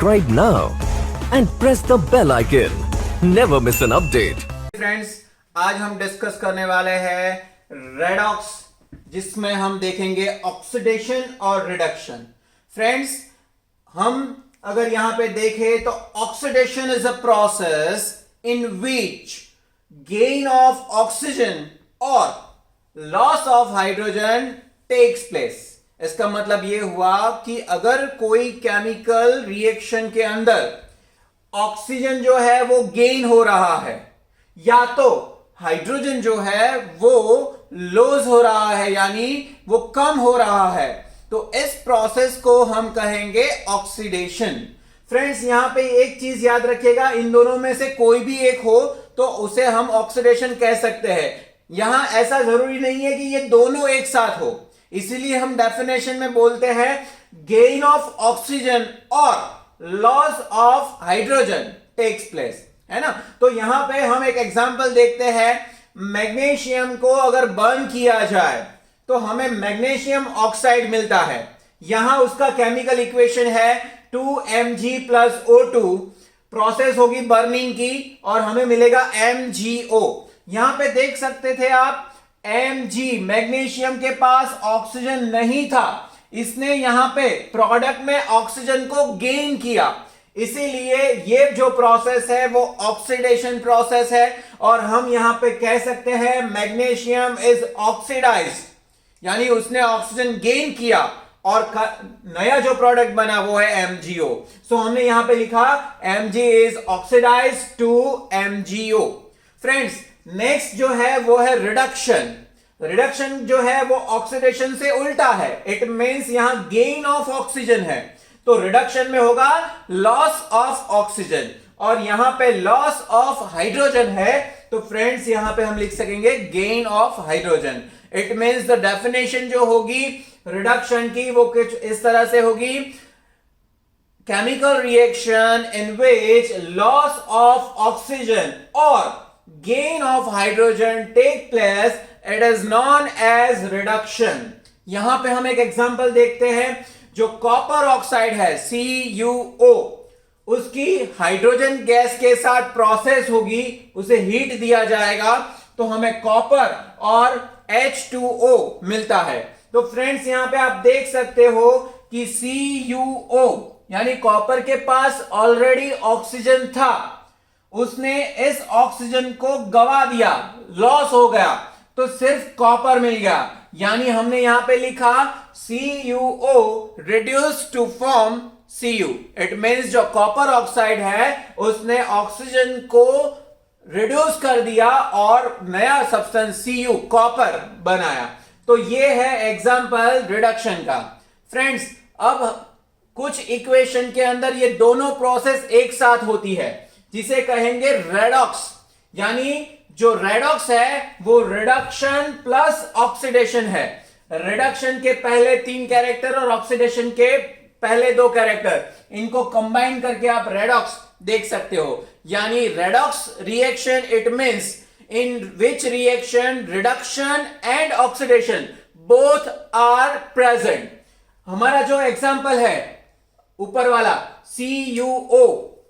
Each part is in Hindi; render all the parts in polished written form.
subscribe now and press the bell icon. Never miss an update. Friends, आज हम डिस्कस करने वाले हैं रेडॉक्स, जिसमें हम देखेंगे ऑक्सीडेशन और रिडक्शन। फ्रेंड्स, हम अगर यहां पे देखें तो oxidation is a process in which gain of oxygen और loss of hydrogen takes place. इसका मतलब यह हुआ कि अगर कोई केमिकल रिएक्शन के अंदर ऑक्सीजन जो है वो गेन हो रहा है या तो हाइड्रोजन जो है वो लॉस हो रहा है, यानी वो कम हो रहा है, तो इस प्रोसेस को हम कहेंगे ऑक्सीडेशन। फ्रेंड्स, यहां पे एक चीज याद रखिएगा, इन दोनों में से कोई भी एक हो तो उसे हम ऑक्सीडेशन कह सकते हैं। यहां ऐसा जरूरी नहीं है कि ये दोनों एक साथ हो, इसीलिए हम डेफिनेशन में बोलते हैं गेन ऑफ ऑक्सीजन और loss of hydrogen takes place, है ना। तो यहां पे हम एक एग्जांपल देखते हैं। मैग्नीशियम को अगर बर्न किया जाए तो हमें मैग्नीशियम ऑक्साइड मिलता है। यहां उसका केमिकल इक्वेशन है 2Mg + O2। प्रोसेस होगी बर्निंग की और हमें मिलेगा MgO। यहां पे देख सकते थे आप, Mg मैग्नीशियम के पास ऑक्सीजन नहीं था, इसने यहां पे प्रोडक्ट में ऑक्सीजन को गेन किया, इसीलिए ये जो प्रोसेस है वो ऑक्सीडेशन प्रोसेस है। और हम यहां पे कह सकते हैं मैग्नीशियम इज ऑक्सीडाइज्ड, यानी उसने ऑक्सीजन गेन किया और नया जो प्रोडक्ट बना वो है MgO। सो हमने यहां पे लिखा Mg is oxidised to MgO। Friends, next जो है वो है रिडक्शन। रिडक्शन जो है वो ऑक्सीडेशन से उल्टा है, इट मींस यहां गेन ऑफ ऑक्सीजन है, तो रिडक्शन में होगा लॉस ऑफ ऑक्सीजन और यहां पे लॉस ऑफ हाइड्रोजन है, तो फ्रेंड्स यहां पे हम लिख सकेंगे gain of hydrogen. It means the definition जो होगी रिडक्शन की वो कुछ इस तरह से होगी, chemical reaction in which loss of oxygen और gain of hydrogen take place, it is known as reduction। यहां पे हम एक एग्जांपल देखते हैं, जो कॉपर ऑक्साइड है CuO, उसकी हाइड्रोजन गैस के साथ प्रोसेस होगी, उसे हीट दिया जाएगा तो हमें कॉपर और H2O मिलता है। तो फ्रेंड्स, यहां पे आप देख सकते हो कि CuO यानी कॉपर के पास ऑलरेडी ऑक्सीजन था, उसने इस ऑक्सीजन को गवा दिया, लॉस हो गया, तो सिर्फ कॉपर मिल गया, यानी हमने यहां पे लिखा CuO reduce to form Cu। It means जो कॉपर ऑक्साइड है उसने ऑक्सीजन को रिड्यूस कर दिया और नया सब्सटेंस Cu कॉपर बनाया। तो ये है एग्जांपल रिडक्शन का। फ्रेंड्स, अब कुछ इक्वेशन के अंदर ये दोनों प्रोसेस एक साथ होती है, जिसे कहेंगे रेडॉक्स। यानी जो रेडॉक्स है वो रिडक्शन प्लस ऑक्सीडेशन है। रिडक्शन के पहले 3 कैरेक्टर और ऑक्सीडेशन के पहले 2 कैरेक्टर, इनको कंबाइन करके आप रेडॉक्स देख सकते हो। यानी redox reaction it means in which reaction reduction and oxidation both are present. हमारा जो एग्जांपल है ऊपर वाला CuO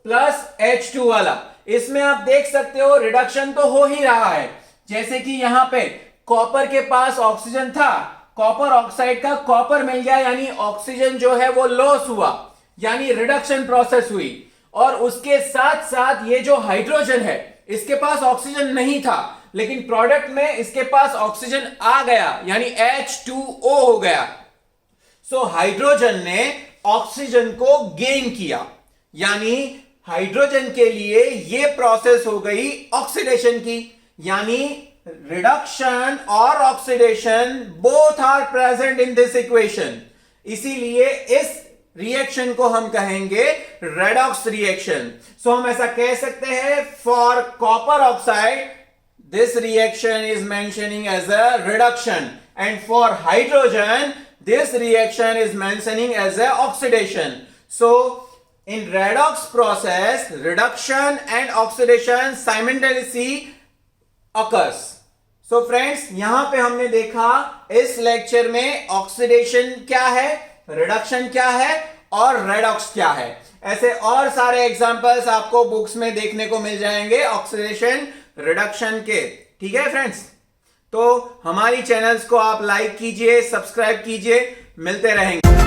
प्लस H2 वाला, इसमें आप देख सकते हो रिडक्शन तो हो ही रहा है। जैसे कि यहां पे कॉपर के पास ऑक्सीजन था, कॉपर ऑक्साइड का कॉपर मिल गया, यानी ऑक्सीजन जो है वो लॉस हुआ, यानी रिडक्शन प्रोसेस हुई। और उसके साथ साथ ये जो हाइड्रोजन है इसके पास ऑक्सीजन नहीं था, लेकिन प्रोडक्ट में इसके पास ऑक्सीजन आ गया, यानी H2O हो गया। सो हाइड्रोजन ने ऑक्सीजन को गेन किया, यानी हाइड्रोजन के लिए ये प्रोसेस हो गई ऑक्सीडेशन की। यानी रिडक्शन और oxidation both are present in this equation, इसीलिए इस रिएक्शन को हम कहेंगे रेडॉक्स रिएक्शन। सो हम ऐसा कह सकते हैं, for copper oxide this reaction is mentioning as a reduction and for hydrogen this reaction is mentioning as a oxidation. So in redox process, reduction and oxidation simultaneously occurs. So friends, यहां पे हमने देखा इस लेक्चर में ऑक्सीडेशन क्या है, रिडक्शन क्या है और रेडॉक्स क्या है। ऐसे और सारे एग्जांपल्स आपको बुक्स में देखने को मिल जाएंगे ऑक्सीडेशन रिडक्शन के। ठीक है फ्रेंड्स, तो हमारी चैनल्स को आप लाइक कीजिए, सब्सक्राइब कीजिए, मिलते रहेंगे।